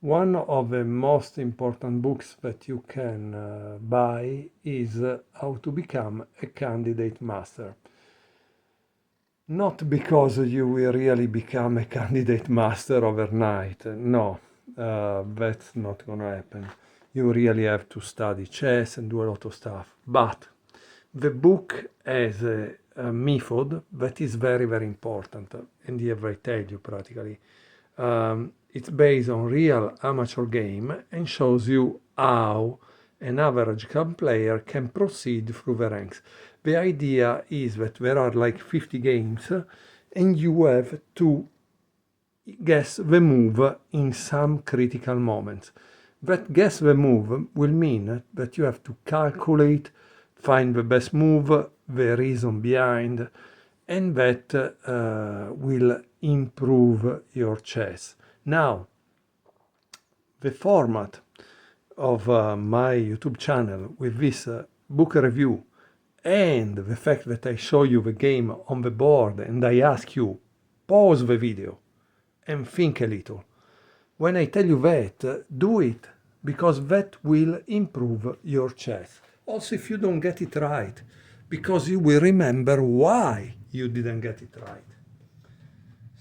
One of the most important books that you can buy is How to Become a Candidate Master. Not because you will really become a candidate master overnight. No, that's not going to happen. You really have to study chess and do a lot of stuff. But the book has a method that is very, very important. And here I tell you practically. It's based on real amateur game and shows you how an average club player can proceed through the ranks. The idea is that there are like 50 games and you have to guess the move in some critical moments. That guess the move will mean that you have to calculate, find the best move, the reason behind, and that will improve your chess. Now, the format of my YouTube channel with this book review and the fact that I show you the game on the board and I ask you, pause the video and think a little. When I tell you that, do it because that will improve your chess. Also, if you don't get it right, because you will remember why you didn't get it right.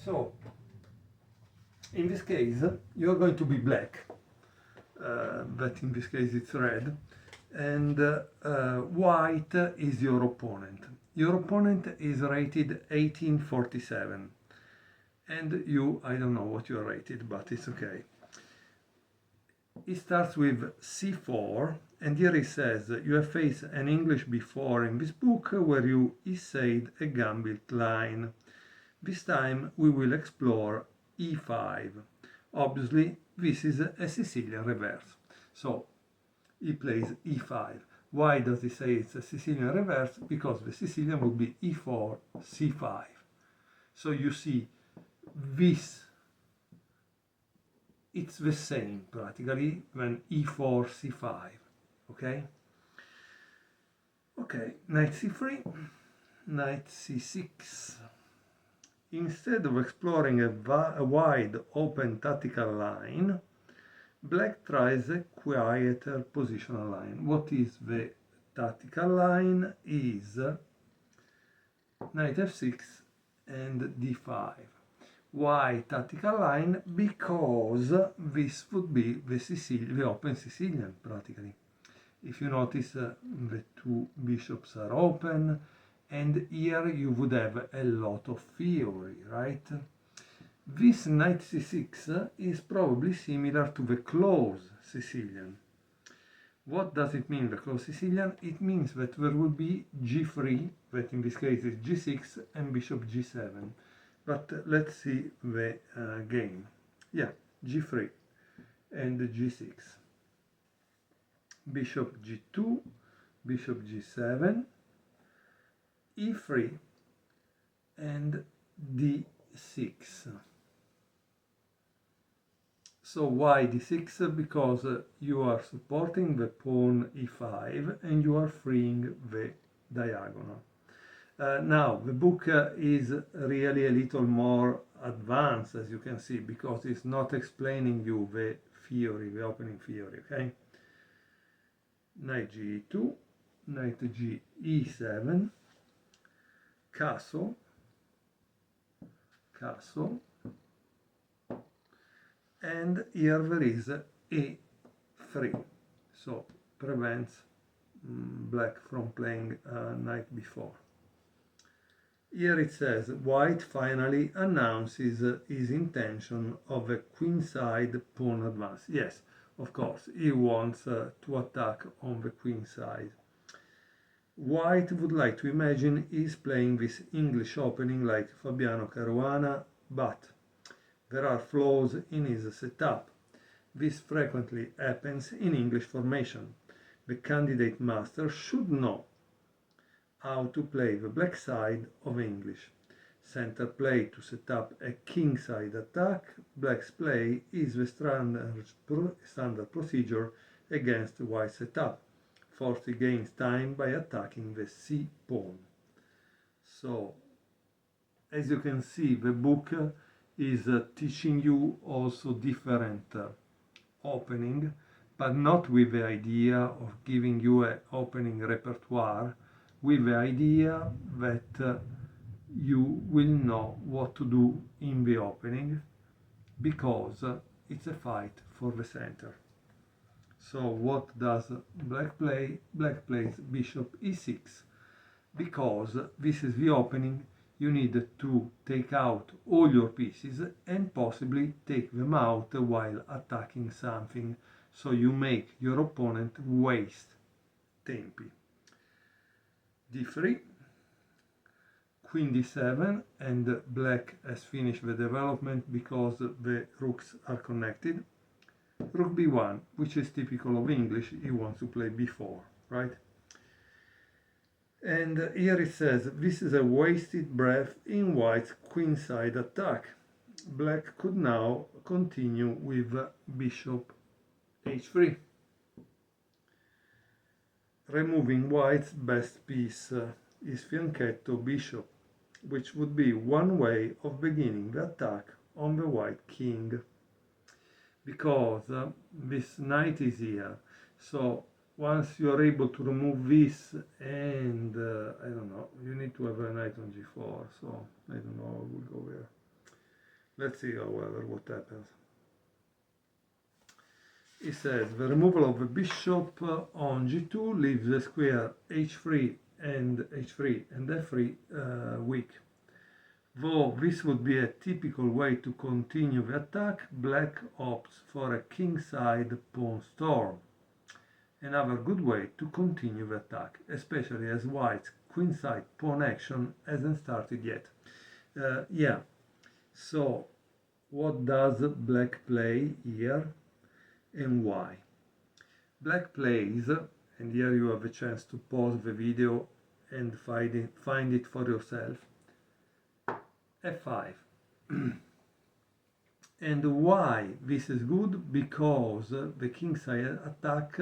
So, in this case, you're going to be black, but in this case it's red, and white is your opponent. Your opponent is rated 1847, and you, I don't know what you're rated, but it's okay. It starts with c4, and here it says you have faced an English before in this book where you essayed a gambit line. This time we will explore e5. Obviously, this is a Sicilian reverse. So he plays e5. Why does he say it's a Sicilian reverse? Because the Sicilian will be e4, c5. So you see this, it's the same practically when e4, c5. Okay? Okay, knight c3, knight c6. Instead of exploring a wide open tactical line, black tries a quieter positional line. What is the tactical line? Is knight f6 and d5. Why tactical line? Because this would be the open Sicilian practically. If you notice, the two bishops are open, and here you would have a lot of theory, right? This knight c6 is probably similar to the close Sicilian. What does it mean, the close Sicilian? It means that there will be g3, that in this case is g6, and bishop g7. But let's see the game. Yeah, g3 and g6. Bishop g2, bishop g7, e3 and d6. So why d6? Because you are supporting the pawn e5 and you are freeing the diagonal. Now, the book is really a little more advanced, as you can see, because it's not explaining you the theory, the opening theory, okay? Knight g2, knight g e7, castle, castle, and here there is a3, so prevents black from playing knight b4. Here it says white finally announces his intention of a queenside pawn advance. Yes, of course, he wants to attack on the queen side. White would like to imagine he's playing this English opening like Fabiano Caruana, but there are flaws in his setup. This frequently happens in English formation. The candidate master should know how to play the black side of English. Center play to set up a kingside attack. Black's play is the standard procedure against the white setup. Forty gains time by attacking the c pawn. So, as you can see, the book is teaching you also different opening, but not with the idea of giving you an opening repertoire, with the idea that you will know what to do in the opening, because it's a fight for the center. So what does black play? Black plays bishop e6, because this is the opening. You need to take out all your pieces and possibly take them out while attacking something, so you make your opponent waste tempi. d3, queen d7, and black has finished the development because the rooks are connected. Rook b1, which is typical of English, he wants to play b4, right? And here it says, this is a wasted breath in white's queenside attack. Black could now continue with bishop h3, removing white's best piece, his fianchetto bishop, which would be one way of beginning the attack on the white king, because this knight is here. So once you're able to remove this, and I don't know, you need to have a knight on g4, so I don't know, we'll go there. Let's see, however, what happens. It says the removal of the bishop on g2 leaves the square h3 and f3 weak. Though this would be a typical way to continue the attack, black opts for a kingside pawn storm. Another good way to continue the attack, especially as white's queenside pawn action hasn't started yet. Yeah, so what does black play here and why? Black plays, and here you have a chance to pause the video and find it for yourself, f5. And why this is good? Because the kingside attack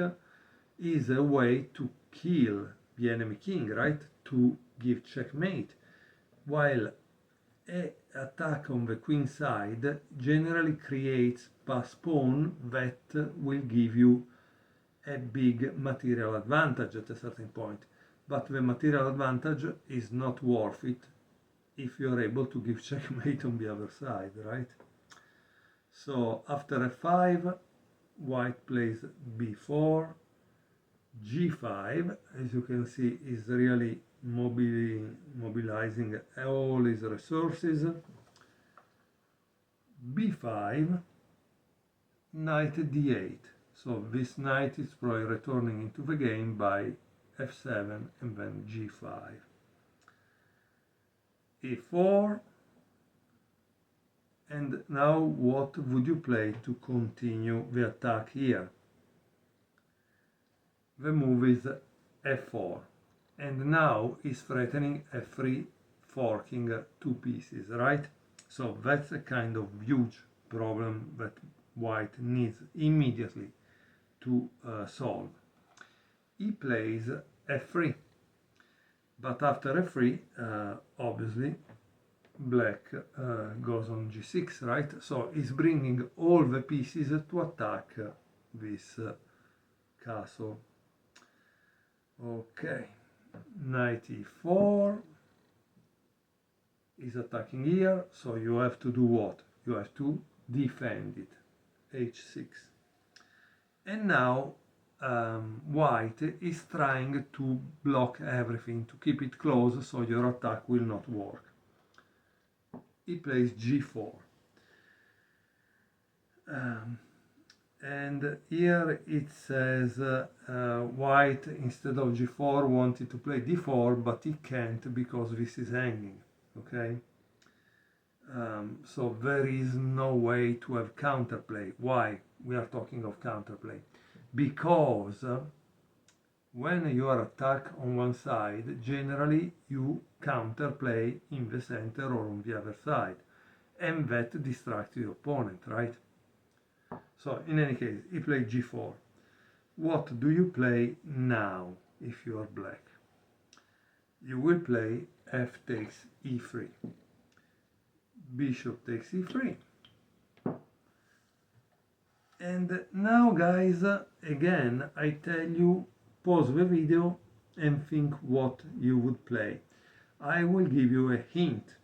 is a way to kill the enemy king, right? To give checkmate. While an attack on the queen side generally creates pass pawn that will give you a big material advantage at a certain point. But the material advantage is not worth it if you're able to give checkmate on the other side, right? So after f5, white plays b4, g5, as you can see, is really mobilizing all his resources. b5, knight d8. So this knight is probably returning into the game by f7 and then g5. e4, and now what would you play to continue the attack here? The move is f4, and now he's threatening a free forking two pieces, right? So that's a kind of huge problem that white needs immediately to solve. He plays f3, but after f3, obviously, black goes on g6, right? So he's bringing all the pieces to attack this castle. Okay, knight e4 is attacking here, so you have to do what? You have to defend it, h6. And now white is trying to block everything, to keep it close so your attack will not work. He plays g4. And here it says white, instead of g4, wanted to play d4, but he can't because this is hanging, okay? So there is no way to have counterplay. Why we are talking of counterplay? Because when you are attacked on one side, generally you counterplay in the center or on the other side, and that distracts your opponent, right? So in any case, he played g4. What do you play now if you are black? You will play f takes e3. Bishop takes e3. And now guys, again, I tell you, pause the video and think what you would play. I will give you a hint.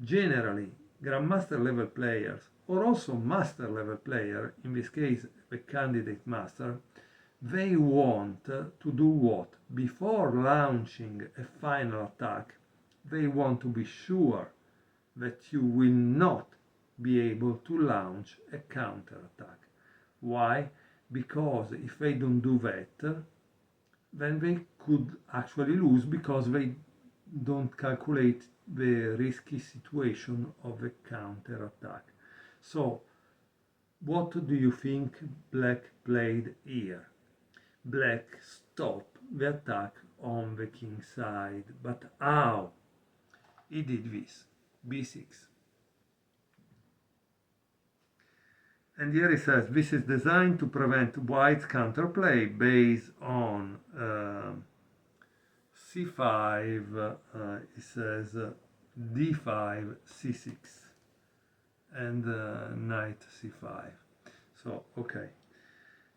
Generally, Grandmaster level players, or also Master level player, in this case the candidate Master, they want to do what? Before launching a final attack, they want to be sure that you will not be able to launch a counter attack. Why? Because if they don't do that, then they could actually lose because they don't calculate the risky situation of a counter attack. So, what do you think Black played here? Black stopped the attack on the king side, but how? He did this, b6. And here it says, this is designed to prevent white's counterplay based on c5, it says d5, c6, and knight c5. So, okay.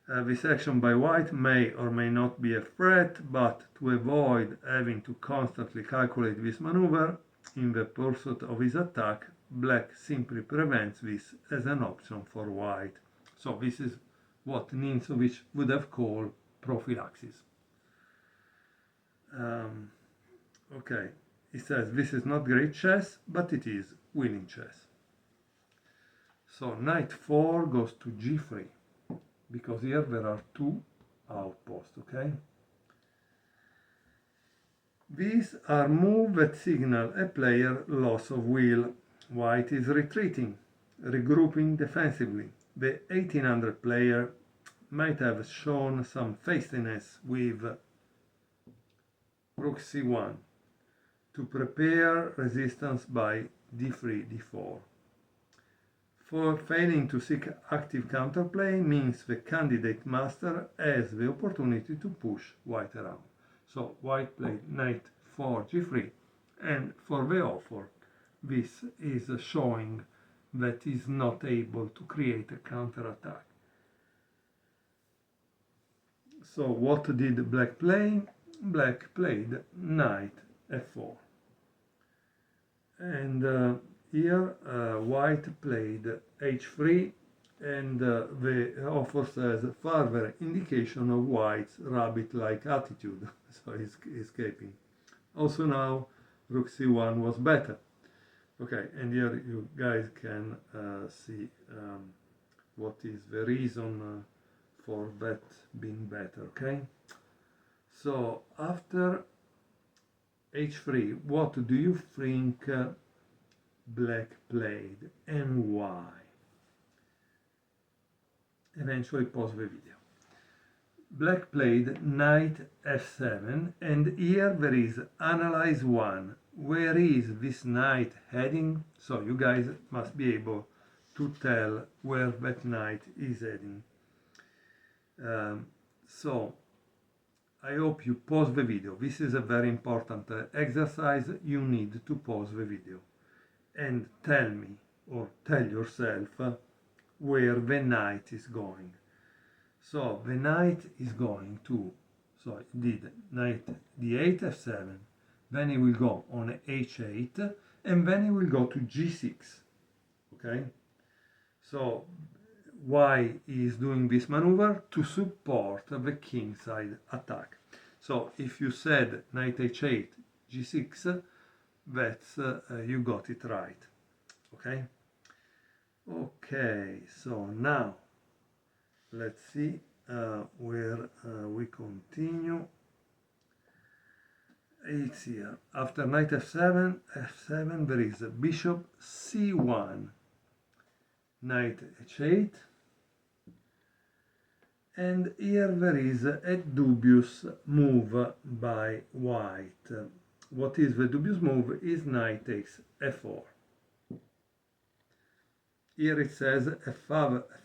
This action by white may or may not be a threat, but to avoid having to constantly calculate this maneuver in the pursuit of his attack, black simply prevents this as an option for white. So this is what Nintsovich would have called prophylaxis. Okay, he says this is not great chess, but it is winning chess. So knight 4 goes to g3, because here there are two outposts, okay? These are moves that signal a player loss of will. White is retreating, regrouping defensively. The 1800 player might have shown some feistiness with rook c1 to prepare resistance by d3, d4. For failing to seek active counterplay means the candidate master has the opportunity to push white around. So white played knight 4 g3, and for the offer this is showing that he is not able to create a counter-attack. So what did black play? Black played knight f4. And here white played h3, and the offer says further indication of white's rabbit-like attitude, so he's escaping. Also now rook c1 was better. Okay, and here you guys can see what is the reason for that being better, okay? So after h3, what do you think black played and why? Eventually pause the video. Black played knight f7, and here there is analyze 1. Where is this knight heading? So you guys must be able to tell where that knight is heading. So I hope you pause the video. This is a very important exercise. You need to pause the video and tell me, or tell yourself, where the knight is going. So the knight is going to, so it did knight d8, f7, then he will go on h8, and then he will go to g6, okay? So why he is doing this maneuver? To support the kingside attack. So if you said knight h8, g6, that's you got it right, okay? Okay, so now let's see where we continue. It's here. After knight f7, there is bishop c1, knight h8, and here there is a dubious move by white. What is the dubious move? Is knight takes f4. Here it says a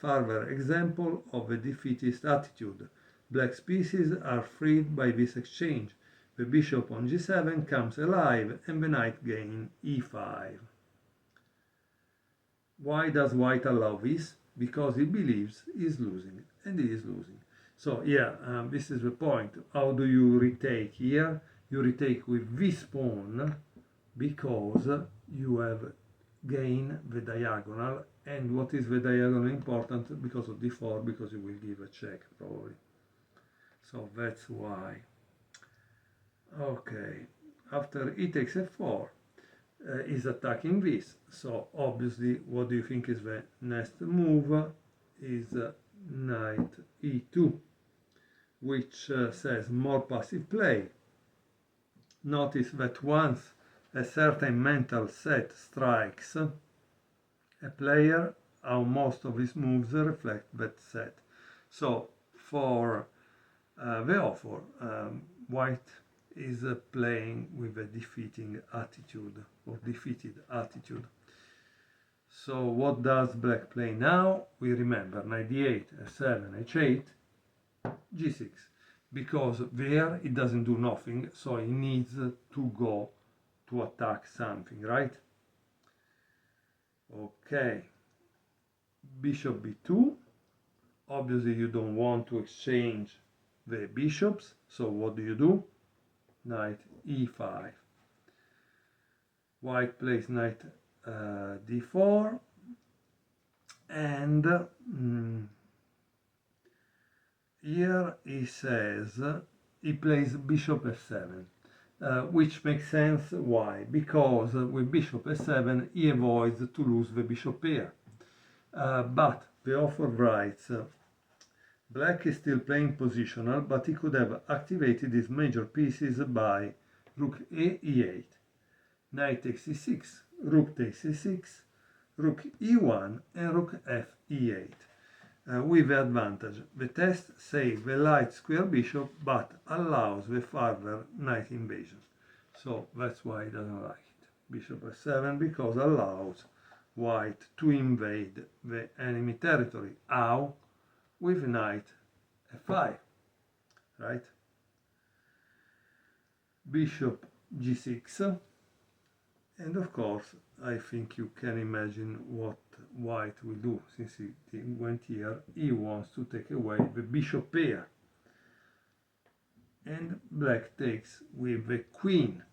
further example of a defeatist attitude. Black's pieces are freed by this exchange. The bishop on g7 comes alive and the knight gains e5. Why does white allow this? because he believes he's losing, and he is losing. So yeah, this is the point. How do you retake here? You retake with this pawn because you have gained the diagonal, and what is the diagonal important? Because of d4, because you will give a check probably. So that's why. Okay, after e takes f4, is attacking this. So obviously, what do you think is the next move? Is knight e2, which says more passive play. Notice that once a certain mental set strikes a player, how most of his moves reflect that set. So for the offer, white is playing with a defeating attitude or defeated attitude. So what does black play now? We remember knight d8, f7, h8, g6, because there it doesn't do nothing, so he needs to go to attack something, right? Okay, bishop b2. Obviously you don't want to exchange the bishops, so what do? Knight e5. White plays knight d4, and here he says he plays bishop f7, which makes sense. Why? Because with bishop f7 he avoids to lose the bishop pair. But the author writes, black is still playing positional, but he could have activated his major pieces by rook a e8, knight takes e6, rook takes e6, rook e1, and rook f e8. With the advantage, the test saves the light square bishop but allows the further knight invasion. So that's why he doesn't like it. Bishop f7 because allows white to invade the enemy territory. How? With knight f5, right? Bishop g6, and of course I think you can imagine what white will do. Since he went here, he wants to take away the bishop pair, and black takes with the queen.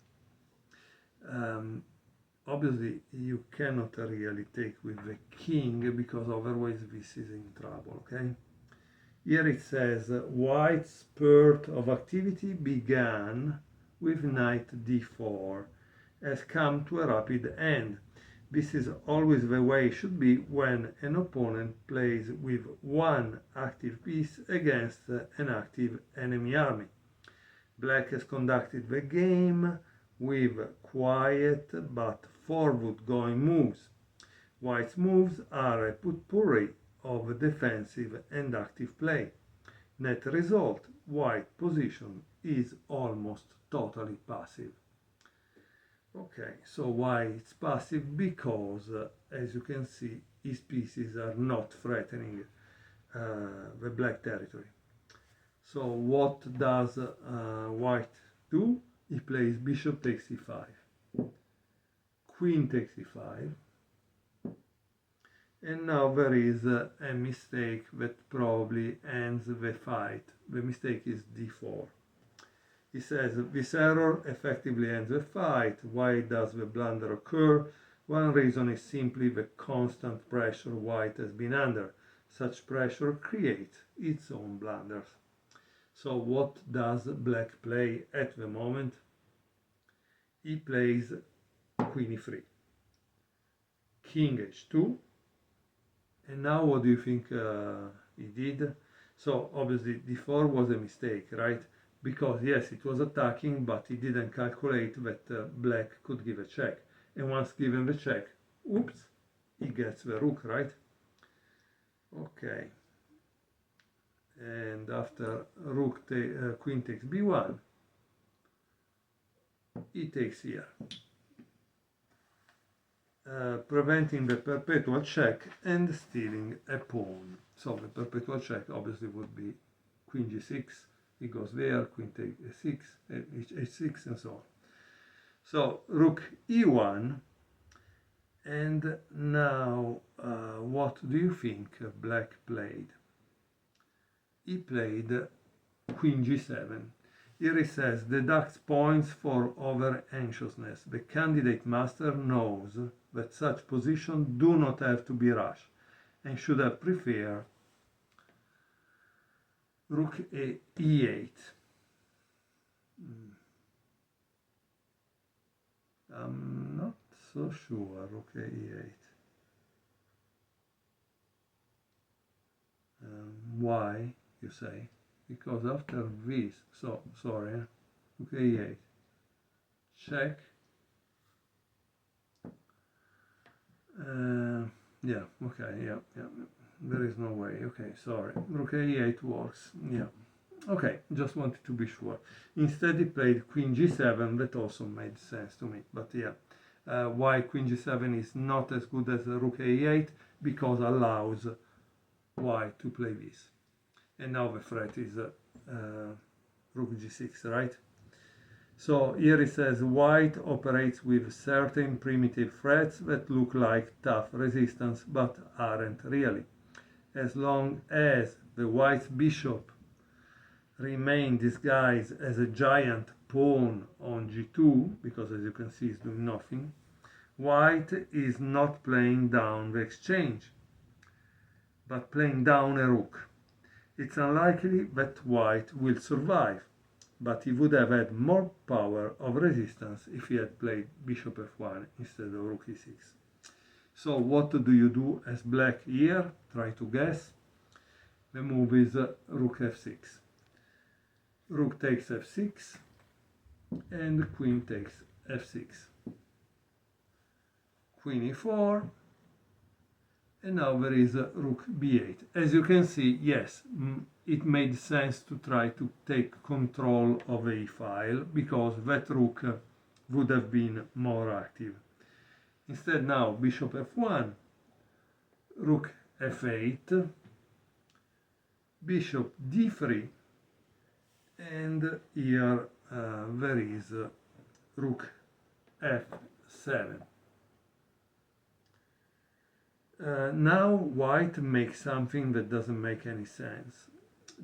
Obviously you cannot really take with the king because otherwise this is in trouble. Okay, here it says white's spurt of activity began with knight d4, has come to a rapid end. This is always the way it should be when an opponent plays with one active piece against an active enemy army. Black has conducted the game with quiet but forward-going moves. White's moves are a potpourri of defensive and active play. Net result, white position is almost totally passive. Okay, so why it's passive? Because, as you can see, his pieces are not threatening the black territory. So what does white do? He plays bishop takes e5, queen takes e5, and now there is a mistake that probably ends the fight. The mistake is d4. He says this error effectively ends the fight. Why does the blunder occur? One reason is simply the constant pressure white has been under. Such pressure creates its own blunders. So what does black play at the moment? He plays queen e3, king h2, and now what do you think he did? So obviously d4 was a mistake, right? Because yes, it was attacking, but he didn't calculate that black could give a check. And once given the check, oops, he gets the rook, right? Okay. And after queen takes b1, he takes here, preventing the perpetual check and stealing a pawn. So the perpetual check obviously would be queen g6, he goes there, queen takes a6, h6, and so on. So rook e1 And now, what do you think Black played? He played Queen G7. Here it says, deducts points for over-anxiousness. The candidate master knows that such positions do not have to be rushed and should have preferred Rook E8. I'm not so sure, Rook E8. Why, you say? Because after this, sorry, Rook E8, check. Yeah, okay, yeah. There is no way. Okay, sorry. Rook A8 works. Yeah. Okay, just wanted to be sure. Instead, he played Queen G7. That also made sense to me. But yeah, why Queen G7 is not as good as Rook A8? Because allows White to play this. And now the threat is Rook G6, right? So here it says White operates with certain primitive threats that look like tough resistance but aren't really. As long as the White's bishop remains disguised as a giant pawn on G2, because as you can see it's doing nothing, White is not playing down the exchange, but playing down a rook. It's unlikely that White will survive, but he would have had more power of resistance if he had played bishop f1 instead of rook e6. So what do you do as black here? Try to guess. The move is rook f6. Rook takes f6 and queen takes f6. Queen e4, and now there is rook b8. As you can see, yes, it made sense to try to take control of a file because that rook would have been more active. Instead now bishop f1, rook f8, bishop d3, and here there is rook f7. Now White makes something that doesn't make any sense.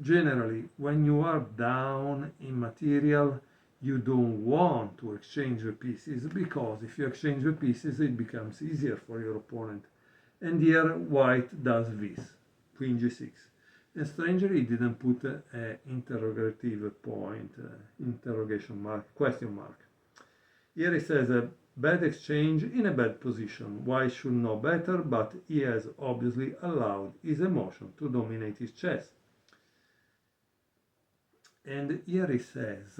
Generally, when you are down in material, you don't want to exchange the pieces, because if you exchange the pieces, it becomes easier for your opponent. And here White does this, Queen G6. And strangely, he didn't put an interrogative point, interrogation mark, question mark. Here it says a bad exchange in a bad position. White should know better, but he has obviously allowed his emotion to dominate his chess. And here it says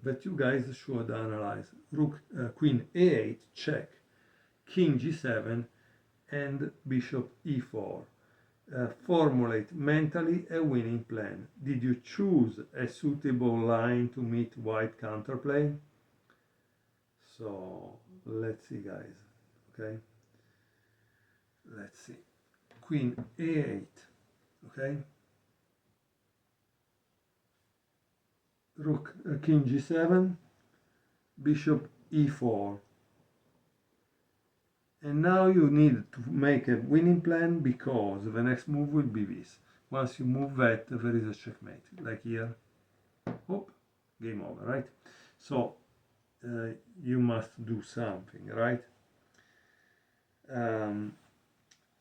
that you guys should analyze rook, queen a8, check, king g7, and bishop e4. Formulate mentally a winning plan. Did you choose a suitable line to meet white counterplay? So let's see, guys. Okay, let's see. Queen a8. Okay. Rook, king g7, bishop e4. And now you need to make a winning plan, because the next move will be this. Once you move that, there is a checkmate, like here. Oh, game over, right? So you must do something, right?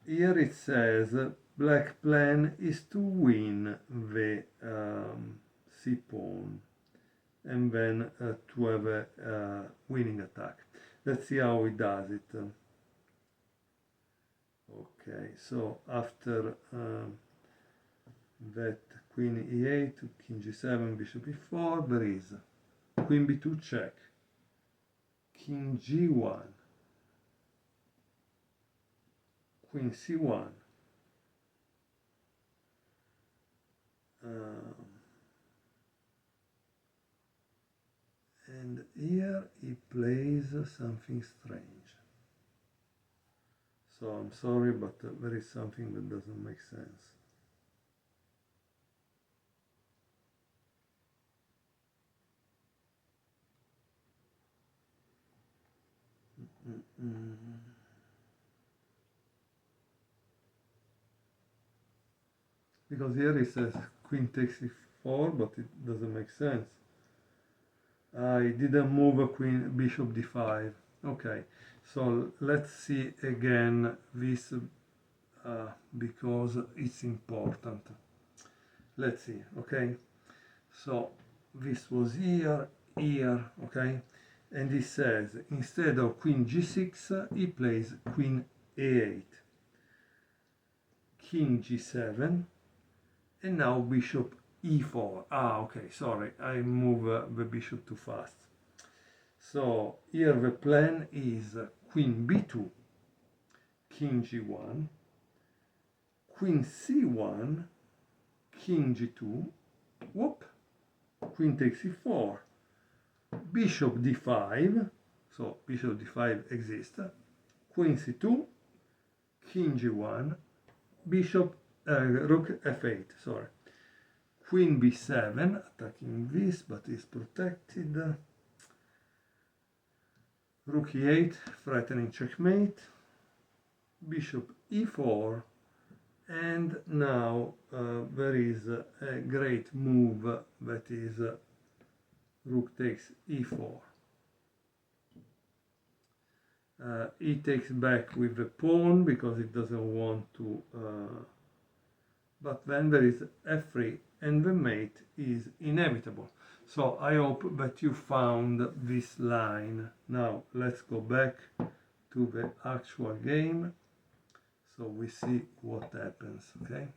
Here it says black plan is to win the c pawn and then to have a winning attack. Let's see how he does it. Okay, so after that queen e8, king g7, bishop e4, there is queen b2 check, king g1, queen c1, and here he plays something strange. So I'm sorry, but there is something that doesn't make sense. because here it says queen takes e4, but it doesn't make sense. I didn't move a queen, bishop d5. Okay, so let's see again this because it's important. Let's see, okay? So this was here, okay? And he says, instead of queen g6, he plays queen a8, king g7, and now bishop e4. Okay, sorry, I move the bishop too fast. So here the plan is queen b2, king g1, queen c1, king g2, whoop, queen takes e4, bishop d5, so bishop d5 exists, queen c2, king g1, bishop, rook f8, sorry, queen b7, attacking this, but is protected, rook e8, threatening checkmate, bishop e4, and now there is a great move that is rook takes e4. He takes back with the pawn because it doesn't want to, but then there is f3 and the mate is inevitable. So I hope that you found this line. Now let's go back to the actual game so we see what happens, okay?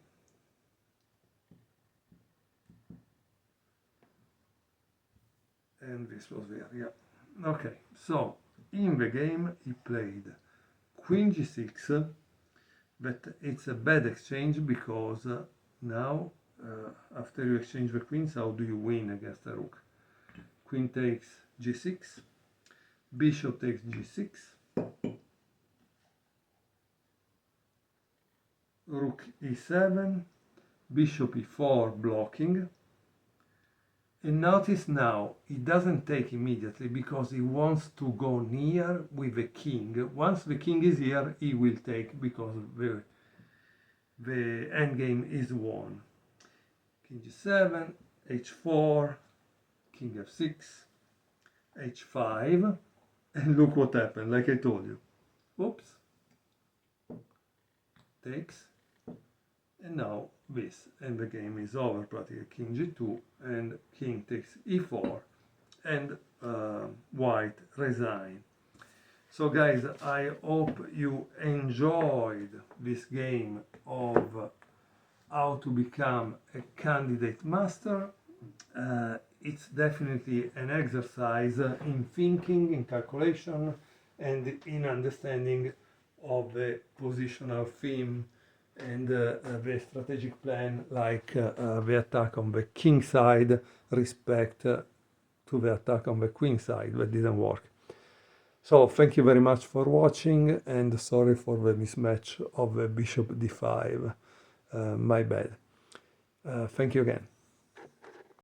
And this was there, yeah. Okay, so in the game he played queen g6, but it's a bad exchange because now after you exchange the queens, how do you win against a rook? Queen takes g6, bishop takes g6, rook e7, bishop e4 blocking. And notice now, he doesn't take immediately because he wants to go near with the king. Once the king is here, he will take because the endgame is won. King g7, h4, king f6, h5, and look what happened, like I told you. Oops. Takes. And now this, and the game is over practically. King g2 and king takes e4, and white resign. So guys, I hope you enjoyed this game of how to become a candidate master. It's definitely an exercise in thinking, in calculation, and in understanding of the positional theme and the strategic plan, like the attack on the king side respect to the attack on the queen side that didn't work. So thank you very much for watching, and sorry for the mismatch of the bishop d5, my bad. Thank you again.